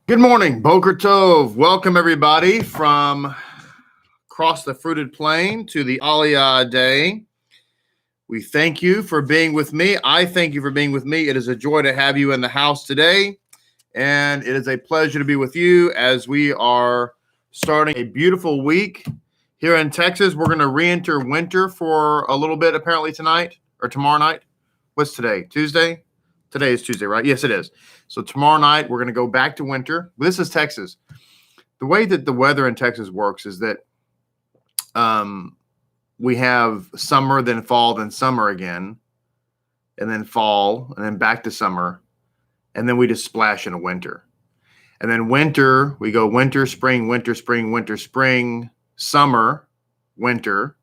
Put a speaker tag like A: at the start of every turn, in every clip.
A: Good morning, Boker Tov. Welcome everybody from across the fruited plain to the Aliyah day. We thank you for being with me. I thank you for being with me. It is a joy to have you in the house today, and it is a pleasure to be with you as we are starting a beautiful week here in Texas. We're going to re-enter winter for a little bit apparently tonight or tomorrow night. What's today? Tuesday? Today is Tuesday, right? Yes, it is. So tomorrow night, we're going to go back to winter. This is Texas. The way that the weather in Texas works is that we have summer, then fall, then summer again, and then fall, and then back to summer, and then we just splash into winter. And then winter, we go winter, spring, winter, spring, winter, spring, summer, winter,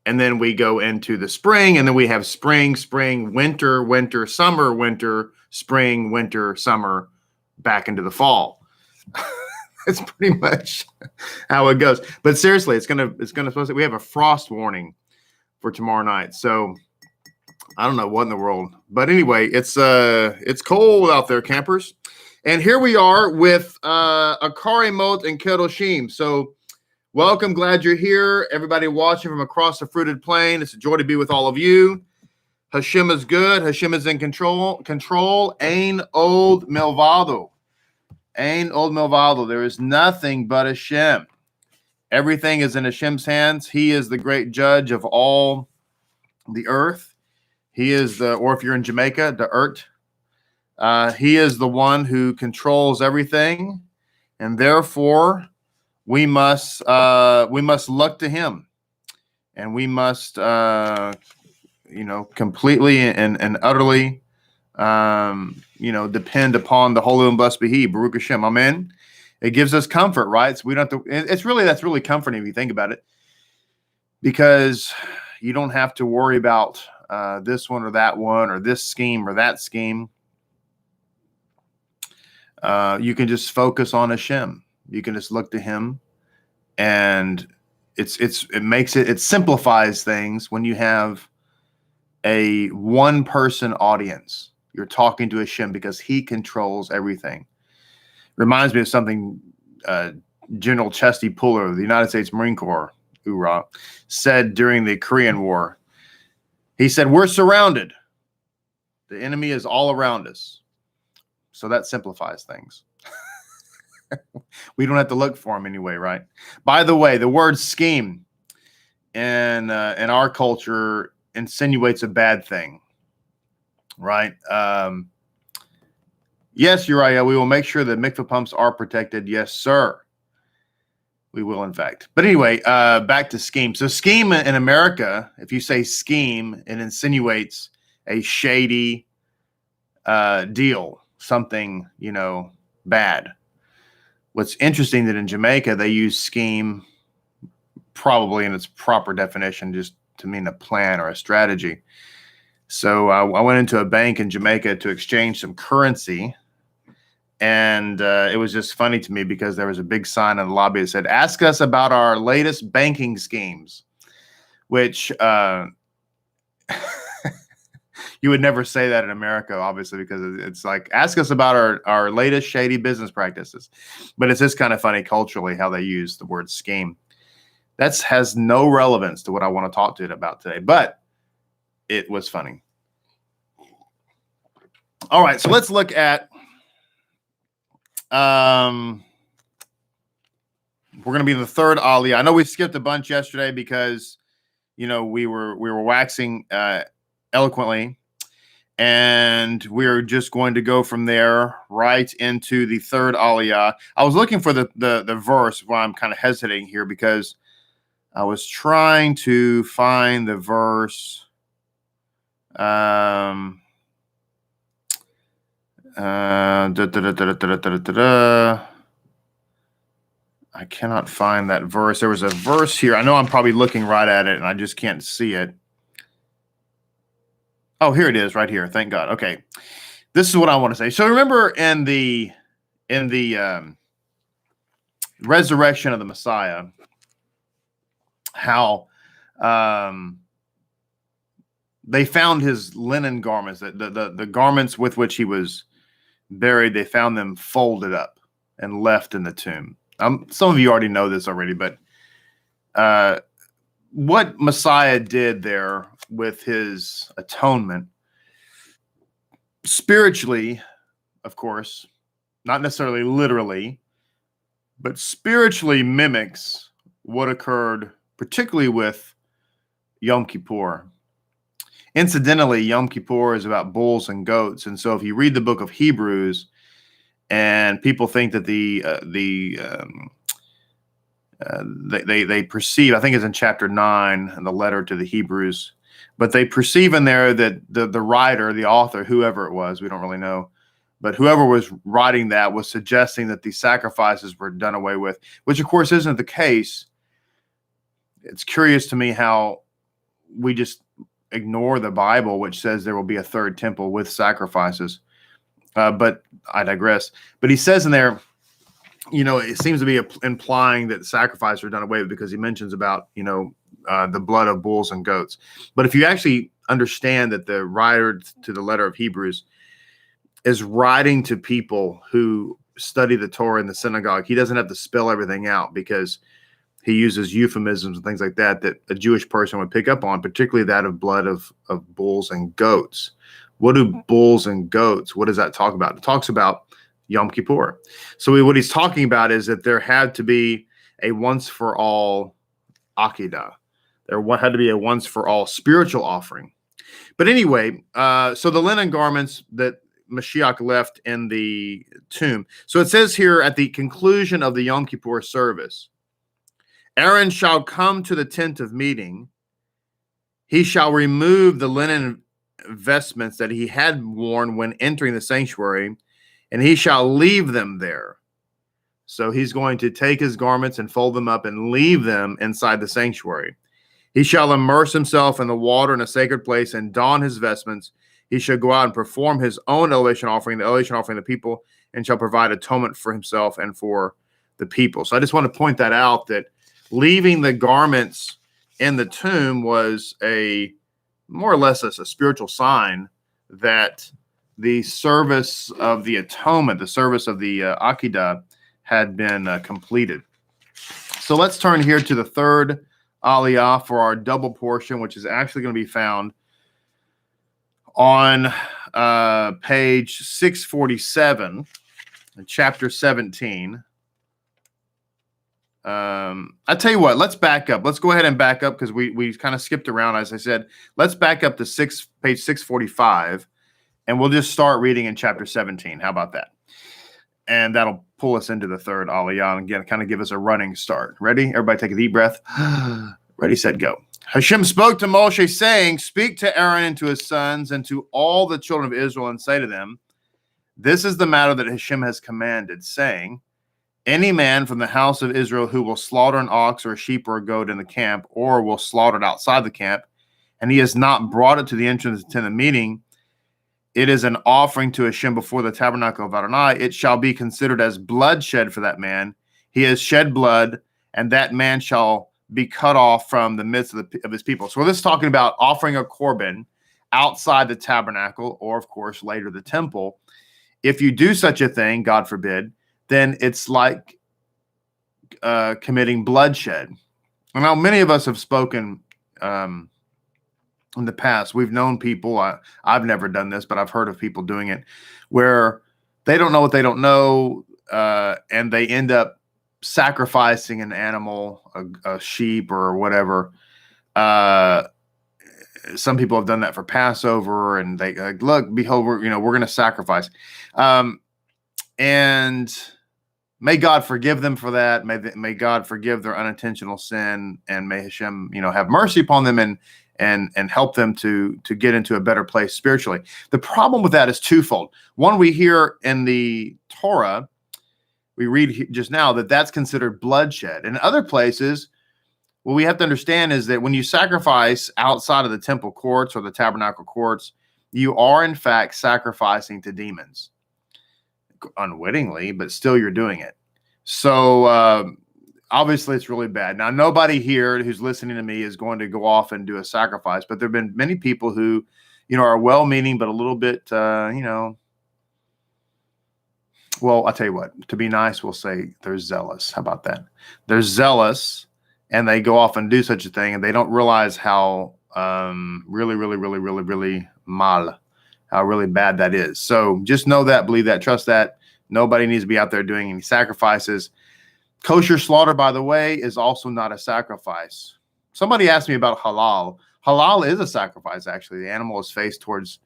A: and then we go into the spring, and then we have spring, spring, winter, winter, summer, winter, spring, winter, summer, back into the fall. That's pretty much how it goes. But seriously, it's gonna supposed to, we have a frost warning for tomorrow night. So I don't know what in the world. But anyway, it's cold out there, campers. And here we are with Achrei Mot and Kedoshim. So welcome, glad you're here. Everybody watching from across the fruited plain. It's a joy to be with all of you. HaShem is good. HaShem is in control. Ain od milvado. Ain od milvado. There is nothing but HaShem. Everything is in HaShem's hands. He is the great judge of all the earth. He is or if you're in Jamaica, the earth. He is the one who controls everything, and therefore we must look to him, and we must completely and utterly depend upon the holy and blessed be he, Baruch Hashem, amen. It gives us comfort, right? So we don't have to, that's really comforting if you think about it, because you don't have to worry about this one or that one or this scheme or that scheme. You can just focus on Hashem. You can just look to him, and it simplifies things when you have a one person audience. You're talking to Hashem because he controls everything. Reminds me of something General Chesty Puller of the United States Marine Corps, hoorah, said during the Korean War. He said, "We're surrounded. The enemy is all around us." So that simplifies things. We don't have to look for him anyway, right? By the way, the word scheme in our culture insinuates a bad thing, right? Yes, Uriah, we will make sure that mikveh pumps are protected. Yes, sir. We will, in fact. But anyway, back to scheme. So scheme in America, if you say scheme, it insinuates a shady deal, something, bad. What's interesting that in Jamaica, they use scheme probably in its proper definition just to mean a plan or a strategy. So I went into a bank in Jamaica to exchange some currency, and it was just funny to me because there was a big sign in the lobby that said, "Ask us about our latest banking schemes," which you would never say that in America, obviously, because it's like, ask us about our latest shady business practices. But it's just kind of funny culturally how they use the word scheme. That has no relevance to what I want to talk to you about today, but it was funny. All right, so let's look at, we're going to be in the third Aliyah. I know we skipped a bunch yesterday because, we were waxing eloquently, and we're just going to go from there right into the third Aliyah. I was looking for the verse while I'm kind of hesitating here because I was trying to find the verse. I cannot find that verse. There was a verse here. I know I'm probably looking right at it, and I just can't see it. Oh, here it is, right here. Thank God. Okay, this is what I want to say. So remember in the resurrection of the Messiah, how they found his linen garments, the garments with which he was buried. They found them folded up, and left in the tomb. Some of you already know this already, but what Messiah did there with his atonement, spiritually, of course, not necessarily literally, but spiritually mimics what occurred particularly with Yom Kippur. Incidentally, Yom Kippur is about bulls and goats. And so if you read the book of Hebrews and people think that they perceive, I think it's in chapter 9 in the letter to the Hebrews, but they perceive in there that the writer, the author, whoever it was, we don't really know, but whoever was writing that was suggesting that these sacrifices were done away with, which of course isn't the case. It's curious to me how we just ignore the Bible, which says there will be a third temple with sacrifices. But I digress. But he says in there, it seems to be implying that sacrifices are done away with because he mentions about, the blood of bulls and goats. But if you actually understand that the writer to the letter of Hebrews is writing to people who study the Torah in the synagogue, he doesn't have to spell everything out because he uses euphemisms and things like that a Jewish person would pick up on, particularly that of blood of bulls and goats. What do bulls and goats, what does that talk about? It talks about Yom Kippur. So what he's talking about is that there had to be a once-for-all Akedah. There had to be a once-for-all spiritual offering. But anyway, so the linen garments that Moshiach left in the tomb. So it says here at the conclusion of the Yom Kippur service, Aaron shall come to the tent of meeting. He shall remove the linen vestments that he had worn when entering the sanctuary, and he shall leave them there. So he's going to take his garments and fold them up and leave them inside the sanctuary. He shall immerse himself in the water in a sacred place and don his vestments. He shall go out and perform his own elevation offering, the elevation offering of the people, and shall provide atonement for himself and for the people. So I just want to point that out, that leaving the garments in the tomb was a more or less a spiritual sign that the service of the atonement, the service of the Akedah, had been completed. So let's turn here to the third Aliyah for our double portion, which is actually going to be found on page 647, chapter 17. I tell you what, let's back up. Let's go ahead and back up because we kind of skipped around, as I said. Let's back up to page 645, and we'll just start reading in chapter 17. How about that? And that'll pull us into the third Aliyah and again, kind of give us a running start. Ready? Everybody take a deep breath. Ready, set, go. Hashem spoke to Moshe, saying, speak to Aaron and to his sons and to all the children of Israel and say to them, this is the matter that Hashem has commanded, saying, any man from the house of Israel who will slaughter an ox or a sheep or a goat in the camp, or will slaughter it outside the camp, and he has not brought it to the entrance to the meeting, it is an offering to Hashem before the tabernacle of Adonai. It shall be considered as bloodshed for that man. He has shed blood, and that man shall be cut off from the midst of his people. So this is talking about offering a korban outside the tabernacle, or of course later the temple. If you do such a thing, God forbid, then it's like committing bloodshed. And now many of us have spoken in the past. We've known people, I've never done this, but I've heard of people doing it, where they don't know what they don't know, and they end up sacrificing an animal, a sheep or whatever. Some people have done that for Passover, and they like, look, behold, we're going to sacrifice. And may God forgive them for that. May God forgive their unintentional sin, and may Hashem, have mercy upon them and help them to get into a better place spiritually. The problem with that is twofold. One, we hear in the Torah, we read just now that that's considered bloodshed. In other places, what we have to understand is that when you sacrifice outside of the temple courts or the tabernacle courts, you are in fact sacrificing to demons. Unwittingly, but still you're doing it. So obviously it's really bad. Now, nobody here who's listening to me is going to go off and do a sacrifice, but there have been many people who, are well-meaning, but a little bit, well, I'll tell you what, to be nice, we'll say they're zealous. How about that? They're zealous and they go off and do such a thing and they don't realize how really mal, how really bad that is. So just know that, believe that, trust that. Nobody needs to be out there doing any sacrifices. Kosher slaughter, by the way, is also not a sacrifice. Somebody asked me about halal. Halal is a sacrifice, actually. The animal is faced towards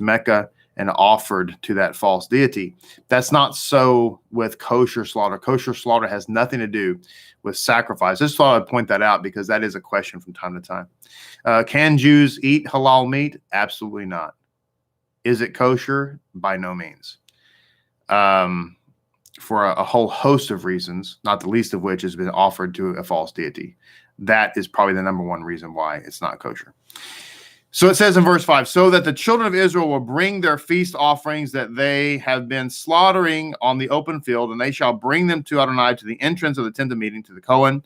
A: Mecca and offered to that false deity. That's not so with kosher slaughter. Kosher slaughter has nothing to do with sacrifice. Just thought I'd point that out because that is a question from time to time. Can Jews eat halal meat? Absolutely not. Is it kosher? By no means. For a whole host of reasons, not the least of which has been offered to a false deity. That is probably the number one reason why it's not kosher. So it says in verse 5, so that the children of Israel will bring their feast offerings that they have been slaughtering on the open field, and they shall bring them to Adonai to the entrance of the tent of meeting, to the Kohen,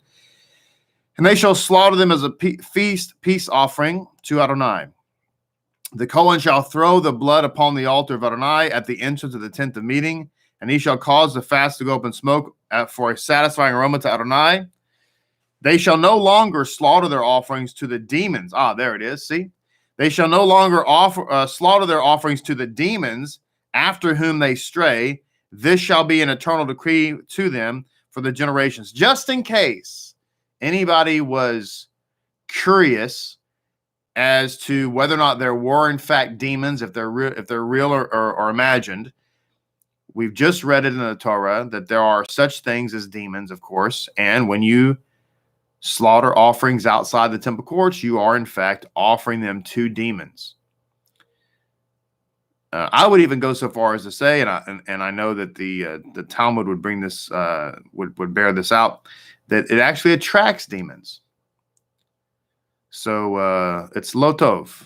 A: and they shall slaughter them as a peace offering to Adonai. The Kohen shall throw the blood upon the altar of Adonai at the entrance of the tent of meeting, and he shall cause the fast to go up in smoke for a satisfying aroma to Adonai. They shall no longer slaughter their offerings to the demons. Ah, there it is. See? They shall no longer slaughter their offerings to the demons after whom they stray. This shall be an eternal decree to them for the generations. Just in case anybody was curious as to whether or not there were in fact demons, if they're real or imagined, we've just read it in the Torah that there are such things as demons, of course, and when you slaughter offerings outside the temple courts, you are in fact offering them to demons. I would even go so far as to say, and I know that the Talmud would bring this would bear this out, that it actually attracts demons. So it's lotov.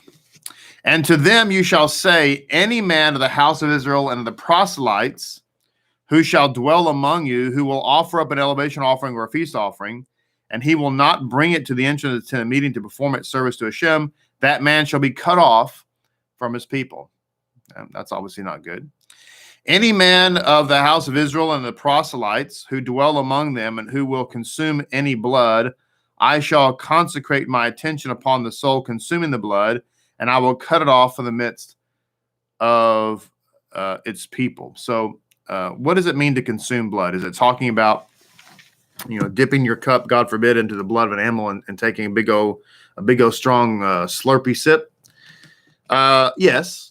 A: And to them you shall say, any man of the house of Israel and of the proselytes who shall dwell among you, who will offer up an elevation offering or a feast offering, and he will not bring it to the entrance of the tent of meeting to perform its service to HaShem, that man shall be cut off from his people. And that's obviously not good. Any man of the house of Israel and the proselytes who dwell among them and who will consume any blood, I shall consecrate my attention upon the soul consuming the blood, and I will cut it off from the midst of its people. So what does it mean to consume blood? Is it talking about, dipping your cup, God forbid, into the blood of an animal and taking a big old strong slurpy sip? Yes.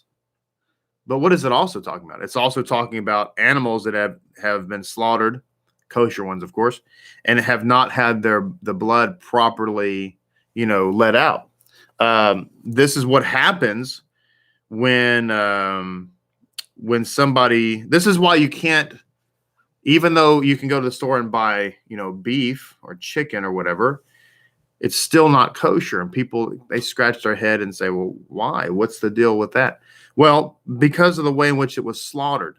A: But what is it also talking about? It's also talking about animals that have been slaughtered, kosher ones, of course, and have not had the blood properly, let out. This is what happens when somebody. This is why you can't. Even though you can go to the store and buy, beef or chicken or whatever, it's still not kosher. And people, they scratch their head and say, well, why? What's the deal with that? Well, because of the way in which it was slaughtered.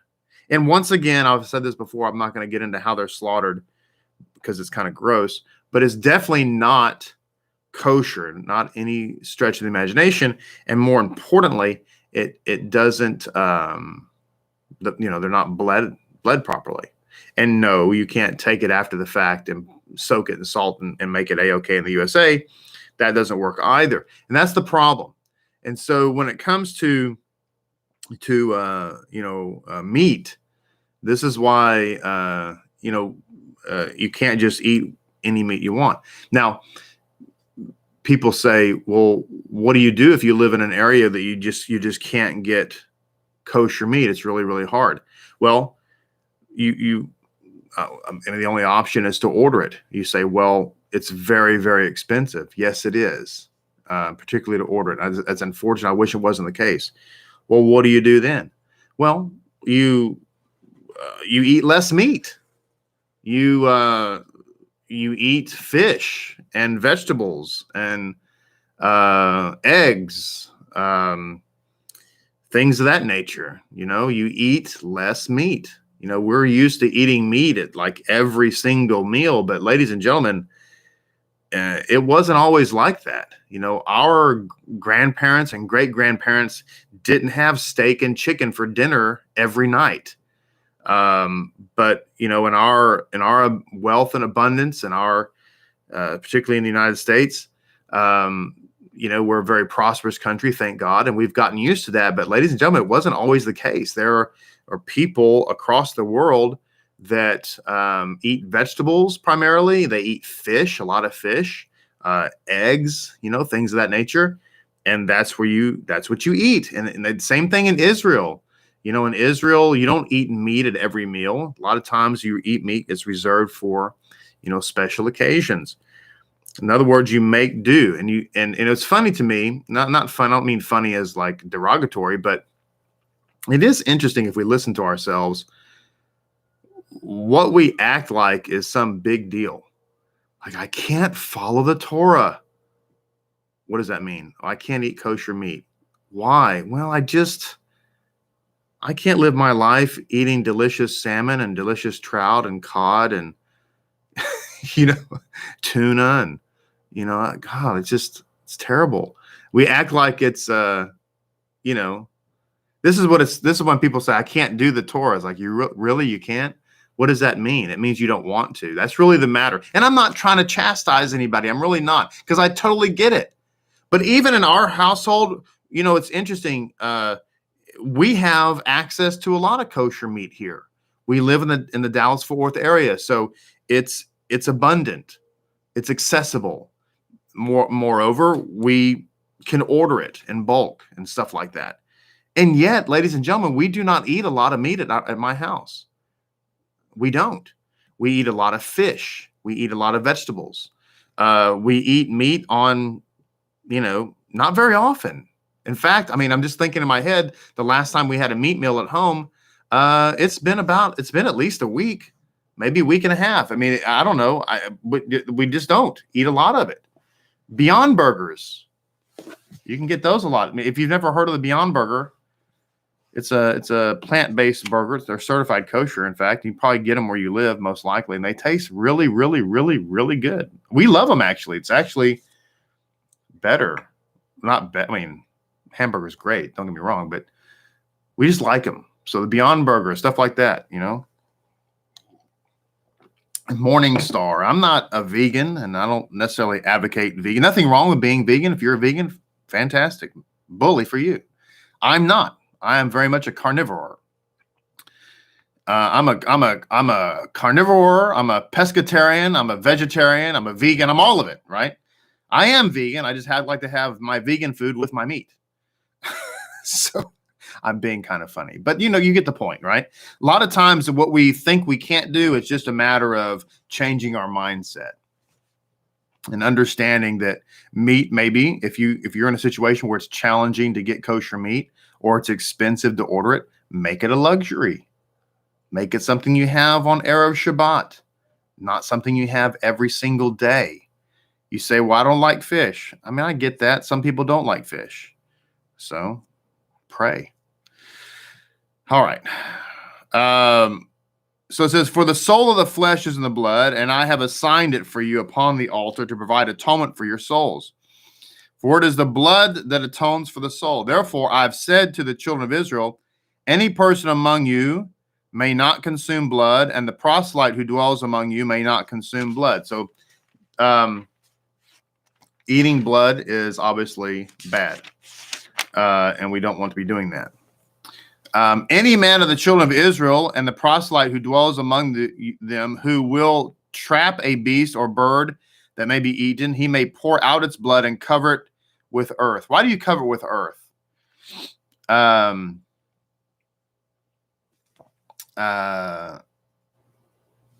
A: And once again, I've said this before, I'm not going to get into how they're slaughtered because it's kind of gross, but it's definitely not kosher, not any stretch of the imagination. And more importantly, it doesn't, they're not bled properly. And no, you can't take it after the fact and soak it in salt and make it A-OK in the USA. That doesn't work either. And that's the problem. And so when it comes to meat, this is why, you can't just eat any meat you want. Now, people say, well, what do you do if you live in an area that you just can't get kosher meat? It's really, really hard. Well, and the only option is to order it. You say, well, it's very, very expensive. Yes, it is, particularly to order it. That's unfortunate. I wish it wasn't the case. Well, what do you do then? Well, you eat less meat. You eat fish and vegetables and eggs, things of that nature. You eat less meat. We're used to eating meat at like every single meal, but ladies and gentlemen, it wasn't always like that. Our grandparents and great grandparents didn't have steak and chicken for dinner every night. But in our wealth and abundance, and our particularly in the United States, we're a very prosperous country, thank God, and we've gotten used to that. But ladies and gentlemen, it wasn't always the case. There are people across the world that eat vegetables primarily. They eat fish, a lot of fish, eggs, things of that nature. And that's what you eat. And the same thing in Israel. In Israel, you don't eat meat at every meal. A lot of times you eat meat that's reserved for, special occasions. In other words, you make do. And it's funny to me, not fun. I don't mean funny as like derogatory, but it is interesting if we listen to ourselves. What we act like is some big deal. Like, I can't follow the Torah. What does that mean? I can't eat kosher meat. Why? Well, I can't live my life eating delicious salmon and delicious trout and cod and, tuna and, God, it's terrible. We act like it's, this is when people say, I can't do the Torah. It's like, really, you can't? What does that mean? It means you don't want to. That's really the matter. And I'm not trying to chastise anybody. I'm really not, because I totally get it. But even in our household, it's interesting. We have access to a lot of kosher meat here. We live in the Dallas-Fort Worth area, so it's abundant, it's accessible. Moreover, we can order it in bulk and stuff like that. And yet, ladies and gentlemen, we do not eat a lot of meat at my house. We don't. We eat a lot of fish. We eat a lot of vegetables. We eat meat on, not very often. In fact, I'm just thinking in my head, the last time we had a meat meal at home, it's been at least a week, maybe a week and a half. I don't know. We just don't eat a lot of it. Beyond Burgers, you can get those a lot. If you've never heard of the Beyond Burger, it's a plant-based burger. They're certified kosher. In fact, you probably get them where you live, most likely, and they taste really, really, really, really good. We love them, actually. It's actually better. Not better. Hamburger's great. Don't get me wrong, but we just like them. So the Beyond Burger, stuff like that, Morningstar. I'm not a vegan, and I don't necessarily advocate vegan. Nothing wrong with being vegan. If you're a vegan, fantastic. Bully for you. I'm not. I am very much a carnivore. I'm a carnivore. I'm a pescatarian. I'm a vegetarian. I'm a vegan. I'm all of it, right? I am vegan. I just like to have my vegan food with my meat. So I'm being kind of funny, but you get the point, right? A lot of times what we think we can't do, it's just a matter of changing our mindset and understanding that meat, maybe if you're in a situation where it's challenging to get kosher meat or it's expensive to order it, make it a luxury. Make it something you have on Erev Shabbat, not something you have every single day. You say, well, I don't like fish. I get that. Some people don't like fish. So pray. All right. So it says, for the soul of the flesh is in the blood, and I have assigned it for you upon the altar to provide atonement for your souls. For it is the blood that atones for the soul. Therefore, I've said to the children of Israel, any person among you may not consume blood, and the proselyte who dwells among you may not consume blood. So eating blood is obviously bad, and we don't want to be doing that. Any man of the children of Israel and the proselyte who dwells among them who will trap a beast or bird that may be eaten, he may pour out its blood and cover it with earth. Why do you cover it with earth?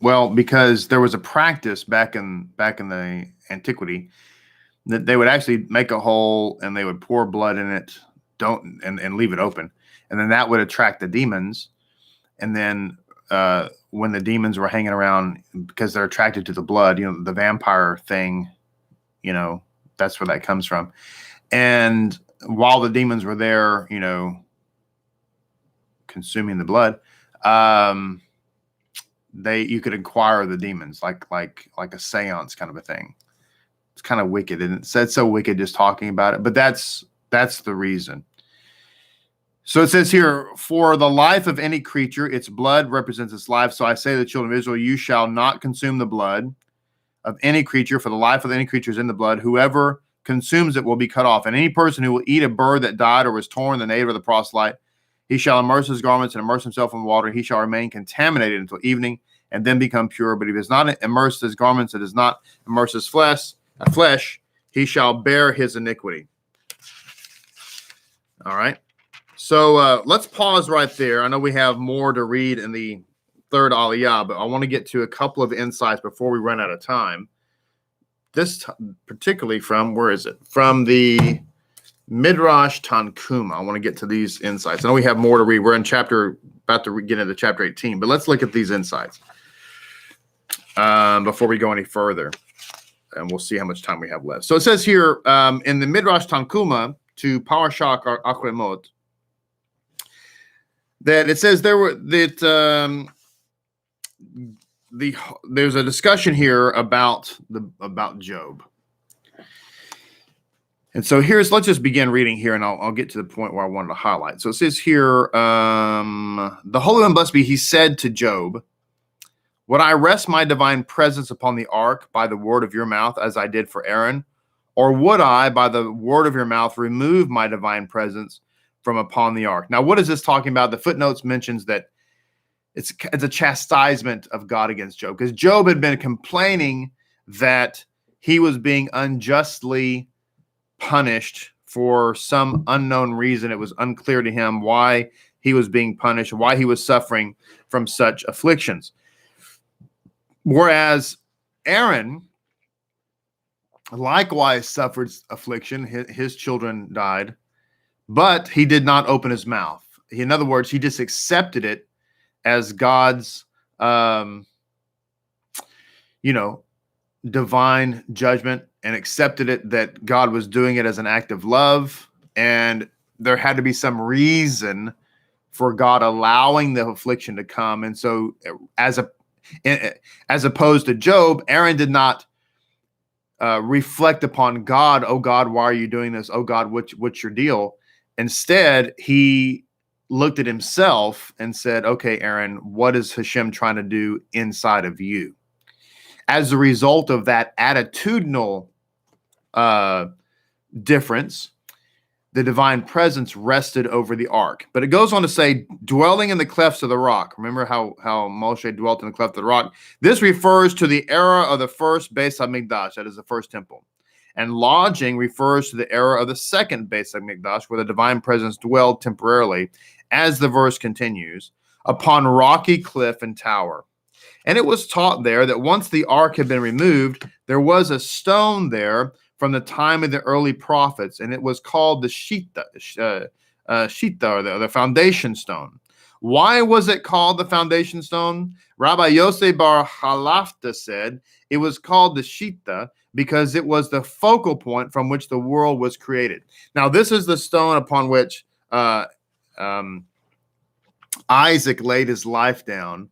A: Well, because there was a practice back in the antiquity that they would actually make a hole and they would pour blood in it, and leave it open. And then that would attract the demons. And then when the demons were hanging around, because they're attracted to the blood, the vampire thing, that's where that comes from. And while the demons were there, consuming the blood, you could inquire the demons like a seance kind of a thing. It's kind of wicked, and it's so wicked just talking about it, but that's the reason. So it says here, for the life of any creature, its blood represents its life. So I say to the children of Israel, you shall not consume the blood of any creature, for the life of any creature is in the blood. Whoever consumes it will be cut off. And any person who will eat a bird that died or was torn, the native or the proselyte, he shall immerse his garments and immerse himself in water. He shall remain contaminated until evening and then become pure. But if he does not immerse his garments, it does not immerse his flesh, he shall bear his iniquity. All right. So let's pause right there. I know we have more to read in the third Aliyah, but I want to get to a couple of insights before we run out of time. This particularly from, where is it? From the Midrash Tanchuma. I want to get to these insights. I know we have more to read. We're in about to get into chapter 18, but let's look at these insights before we go any further, and we'll see how much time we have left. So it says here in the Midrash Tanchuma to Parshat Achrei Mot, that it says there's a discussion here about Job. And so let's just begin reading here, and I'll get to the point where I wanted to highlight. So it says here, the Holy One blessed be, he said to Job, would I rest my divine presence upon the ark by the word of your mouth, as I did for Aaron? Or would I, by the word of your mouth, remove my divine presence from upon the ark? Now, what is this talking about? The footnotes mentions that it's a chastisement of God against Job, because Job had been complaining that he was being unjustly punished for some unknown reason. It was unclear to him why he was being punished, why he was suffering from such afflictions. Whereas Aaron likewise suffered affliction. His children died, but he did not open his mouth. In other words, he just accepted it as God's, divine judgment, and accepted it that God was doing it as an act of love. And there had to be some reason for God allowing the affliction to come. And so as opposed to Job, Aaron did not reflect upon God. Oh God, why are you doing this? Oh God, what's your deal? Instead, he looked at himself and said, okay, Aaron, what is HaShem trying to do inside of you? As a result of that attitudinal difference, the divine presence rested over the ark. But it goes on to say, dwelling in the clefts of the rock. Remember how Moshe dwelt in the cleft of the rock? This refers to the era of the first Beis HaMikdash, that is the first temple. And lodging refers to the era of the second Beis HaMikdash, where the divine presence dwelled temporarily, as the verse continues, upon rocky cliff and tower. And it was taught there that once the ark had been removed, there was a stone there from the time of the early prophets, and it was called the Shita, or the foundation stone. Why was it called the foundation stone? Rabbi Yosef bar Halafta said it was called the Shita because it was the focal point from which the world was created. Now, this is the stone upon which Isaac laid his life down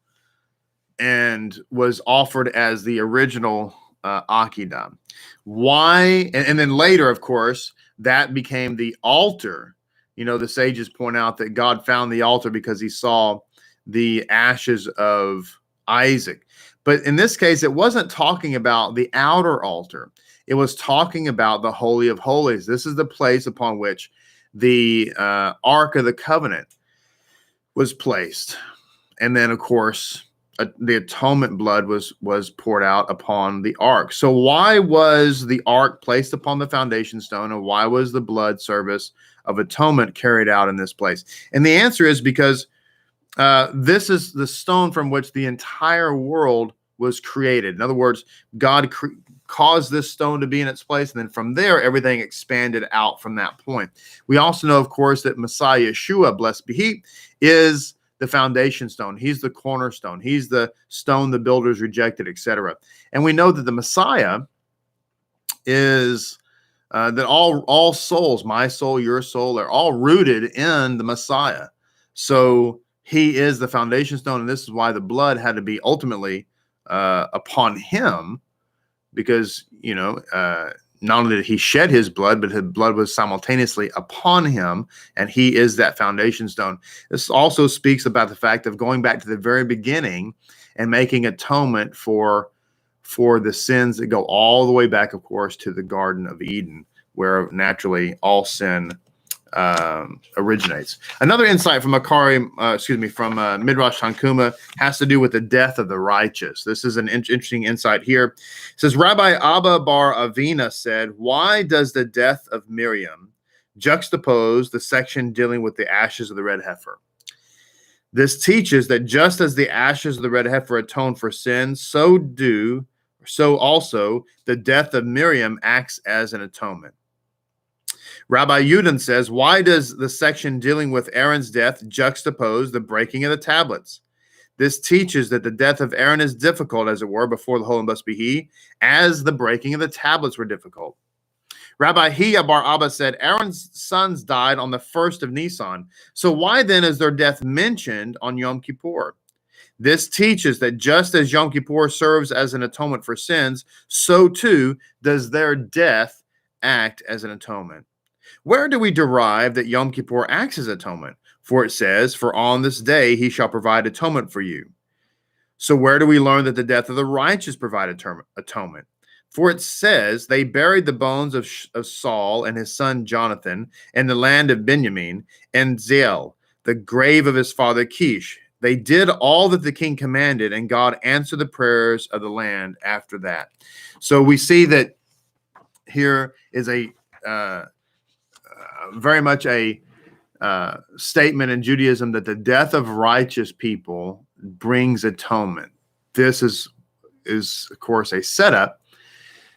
A: and was offered as the original Akedah. Why? And then later, of course, that became the altar. The sages point out that God found the altar because he saw the ashes of Isaac. But in this case, it wasn't talking about the outer altar. It was talking about the Holy of Holies. This is the place upon which the Ark of the Covenant was placed. And then, of course, the atonement blood was poured out upon the ark. So why was the ark placed upon the foundation stone, and why was the blood service of atonement carried out in this place? And the answer is because this is the stone from which the entire world was created. In other words, God caused this stone to be in its place, and then from there, everything expanded out from that point. We also know, of course, that Messiah Yeshua, blessed be he, is the foundation stone. He's the cornerstone. He's the stone the builders rejected, etc. And we know that the Messiah is that all souls, my soul, your soul, are all rooted in the Messiah. So he is the foundation stone, and this is why the blood had to be ultimately upon him, because not only did he shed his blood, but his blood was simultaneously upon him, and he is that foundation stone. This also speaks about the fact of going back to the very beginning and making atonement for the sins that go all the way back, of course, to the Garden of Eden, where naturally all sin originates. Another insight from from Midrash Tanchuma has to do with the death of the righteous. This is an interesting insight here. It says, Rabbi Abba bar Avina said, why does the death of Miriam juxtapose the section dealing with the ashes of the red heifer? This teaches that just as the ashes of the red heifer atone for sin, so also the death of Miriam acts as an atonement. Rabbi Yudin says, why does the section dealing with Aaron's death juxtapose the breaking of the tablets? This teaches that the death of Aaron is difficult, as it were, before the Holy and Blessed be He, as the breaking of the tablets were difficult. Rabbi Hiya bar Abba said, Aaron's sons died on the 1st of Nisan. So why then is their death mentioned on Yom Kippur? This teaches that just as Yom Kippur serves as an atonement for sins, so too does their death act as an atonement. Where do we derive that Yom Kippur acts as atonement? For it says, for on this day he shall provide atonement for you. So where do we learn that the death of the righteous provide atonement? For it says, they buried the bones of Saul and his son Jonathan in the land of Benjamin and Zeel, the grave of his father Kish. They did all that the king commanded, and God answered the prayers of the land after that. So we see that here is a very much a statement in Judaism that the death of righteous people brings atonement. This is of course a setup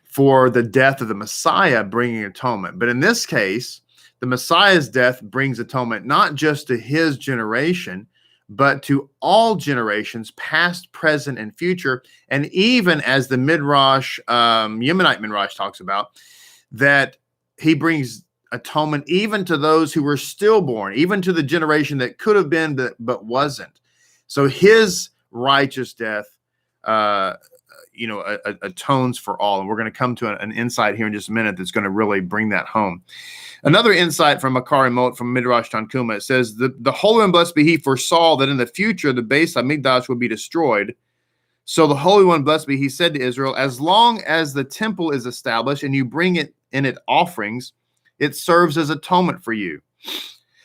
A: for the death of the Messiah bringing atonement. But in this case, the Messiah's death brings atonement not just to his generation, but to all generations, past, present, and future. And even as the Midrash, Yemenite Midrash talks about, that he brings atonement even to those who were stillborn, even to the generation that could have been but wasn't. So his righteous death atones for all. And we're going to come to an insight here in just a minute that's going to really bring that home. Another insight from Achrei Mot from Midrash Tanchuma, it says, the Holy and Blessed be He foresaw that in the future the Beis Hamikdash would be destroyed. So the Holy One, blessed be He, said to Israel, as long as the temple is established and you bring it offerings, it serves as atonement for you.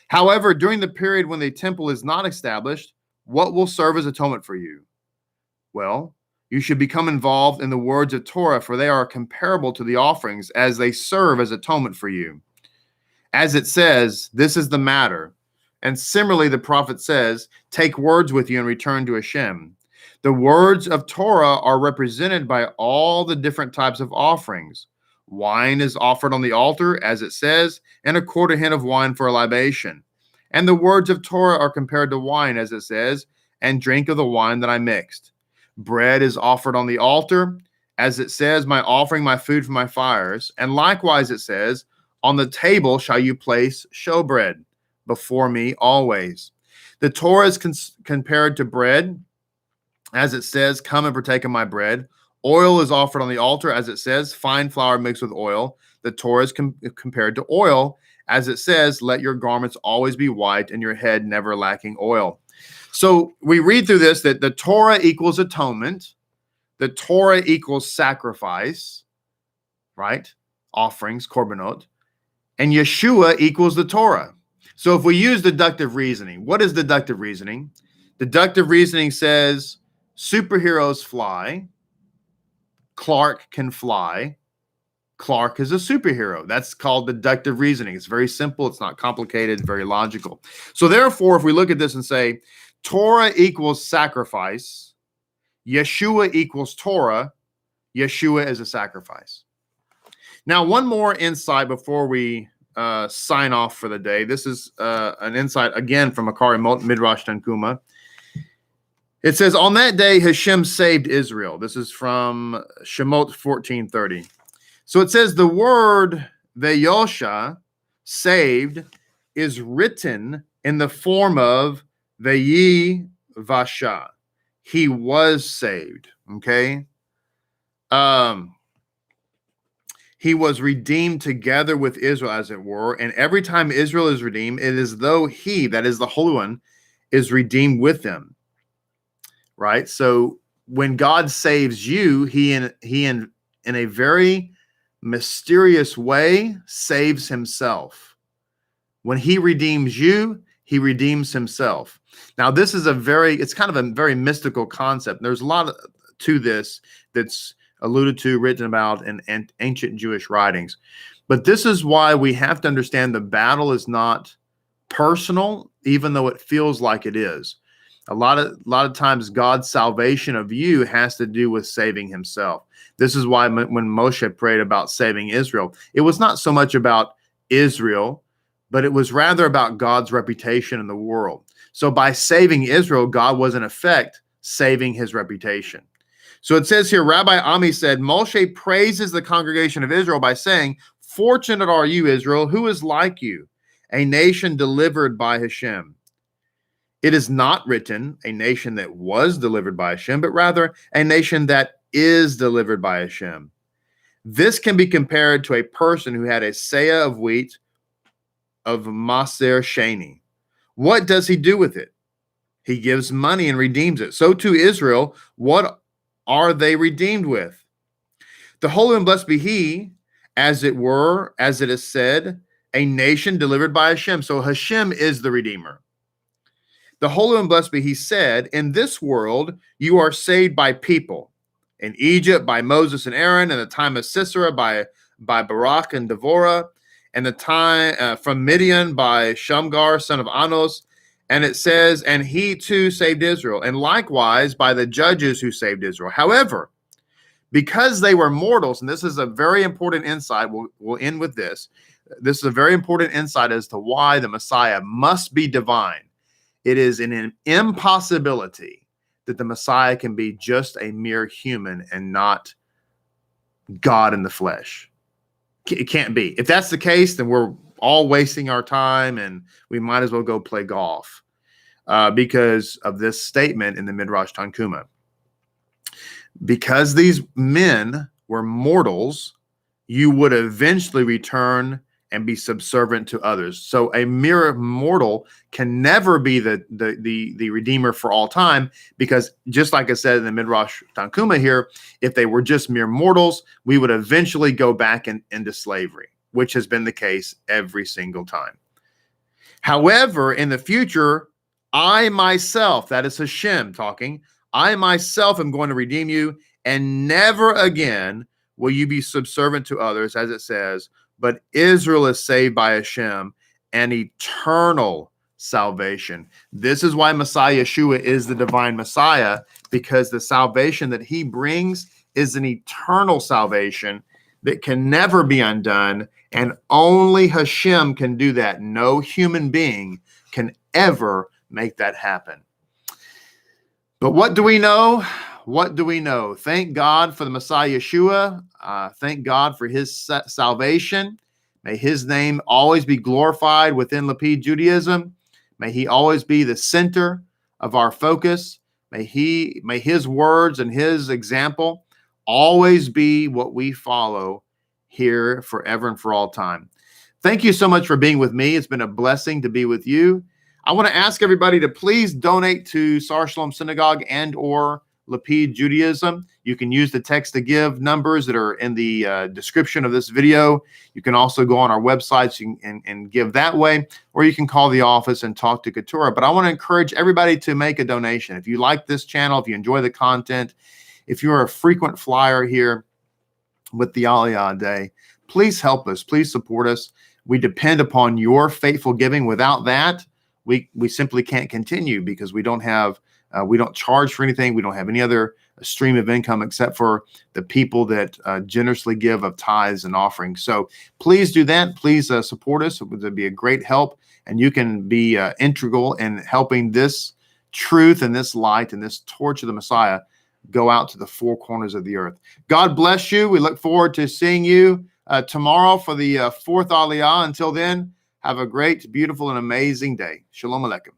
A: However, during the period when the temple is not established, what will serve as atonement for you? Well, you should become involved in the words of Torah, for they are comparable to the offerings as they serve as atonement for you. As it says, this is the matter. And similarly, the prophet says, take words with you and return to HaShem. The words of Torah are represented by all the different types of offerings. Wine is offered on the altar, as it says, and a quarter hin of wine for a libation. And the words of Torah are compared to wine, as it says, and drink of the wine that I mixed. Bread is offered on the altar, as it says, my offering, my food for my fires. And likewise it says, on the table shall you place showbread before me always. The Torah is compared to bread, as it says, come and partake of my bread. Oil is offered on the altar, as it says, fine flour mixed with oil. The Torah is compared to oil, as it says, let your garments always be white and your head never lacking oil. So we read through this that the Torah equals atonement. The Torah equals sacrifice, right? Offerings, korbanot. And Yeshua equals the Torah. So if we use deductive reasoning, what is deductive reasoning? Deductive reasoning says superheroes fly. Clark can fly. Clark is a superhero. That's called deductive reasoning. It's very simple. It's not complicated. It's very logical. So therefore, if we look at this and say, Torah equals sacrifice, Yeshua equals Torah, Yeshua is a sacrifice. Now, one more insight before we sign off for the day. This is an insight, again, from Achrei Mot, Midrash Tanchuma. It says, on that day, HaShem saved Israel. This is from Shemot 14:30. So it says the word Vayosha, saved, is written in the form of Vayi Vasha. He was saved. Okay. He was redeemed together with Israel, as it were. And every time Israel is redeemed, it is though he, that is the Holy One, is redeemed with them. Right? So when God saves you, he in a very mysterious way saves himself. When he redeems you, he redeems himself. Now, this is it's kind of a very mystical concept. There's a lot to this that's alluded to, written about in ancient Jewish writings. But this is why we have to understand the battle is not personal, even though it feels like it is. A lot of times God's salvation of you has to do with saving himself. This is why when Moshe prayed about saving Israel, it was not so much about Israel, but it was rather about God's reputation in the world. So by saving Israel, God was in effect saving his reputation. So it says here, Rabbi Ami said, Moshe praises the congregation of Israel by saying, fortunate are you, Israel, who is like you, a nation delivered by HaShem. It is not written a nation that was delivered by HaShem, but rather a nation that is delivered by HaShem. This can be compared to a person who had a seah of wheat of Maser Sheni. What does he do with it? He gives money and redeems it. So to Israel, what are they redeemed with? The Holy and blessed be he, as it were, as it is said, a nation delivered by HaShem. So HaShem is the Redeemer. The Holy and blessed be he said, in this world you are saved by people. In Egypt by Moses and Aaron, in the time of Sisera by Barak and Devorah, and the time from Midian by Shamgar, son of Anos. And it says, and he too saved Israel, and likewise by the judges who saved Israel. However, because they were mortals, and this is a very important insight, we'll end with this. This is a very important insight as to why the Messiah must be divine. It is an impossibility that the Messiah can be just a mere human and not God in the flesh. It can't be. If that's the case, then we're all wasting our time and we might as well go play golf because of this statement in the Midrash Tanchuma. Because these men were mortals, you would eventually return and be subservient to others. So a mere mortal can never be the Redeemer for all time, because just like I said in the Midrash Tanchuma here, if they were just mere mortals, we would eventually go back into slavery, which has been the case every single time. However, in the future, I myself, that is HaShem talking, I myself am going to redeem you, and never again will you be subservient to others, as it says, but Israel is saved by HaShem, an eternal salvation. This is why Messiah Yeshua is the divine Messiah, because the salvation that he brings is an eternal salvation that can never be undone, and only HaShem can do that. No human being can ever make that happen. But what do we know? What do we know? Thank God for the Messiah Yeshua. Thank God for his salvation. May his name always be glorified within Lapid Judaism. May he always be the center of our focus. May his words and his example always be what we follow here forever and for all time. Thank you so much for being with me. It's been a blessing to be with you. I want to ask everybody to please donate to Sar Shalom Synagogue and or Lapid Judaism. You can use the text to give numbers that are in the description of this video. You can also go on our websites and give that way, or you can call the office and talk to Keturah. But I want to encourage everybody to make a donation. If you like this channel, if you enjoy the content, if you're a frequent flyer here with the Aliyah Day, please help us. Please support us. We depend upon your faithful giving. Without that, we simply can't continue, because we don't have we don't charge for anything. We don't have any other stream of income except for the people that generously give of tithes and offerings. So please do that. Please support us. It would be a great help, and you can be integral in helping this truth and this light and this torch of the Messiah go out to the four corners of the earth. God bless you. We look forward to seeing you tomorrow for the fourth Aliyah. Until then, have a great, beautiful, and amazing day. Shalom Aleichem.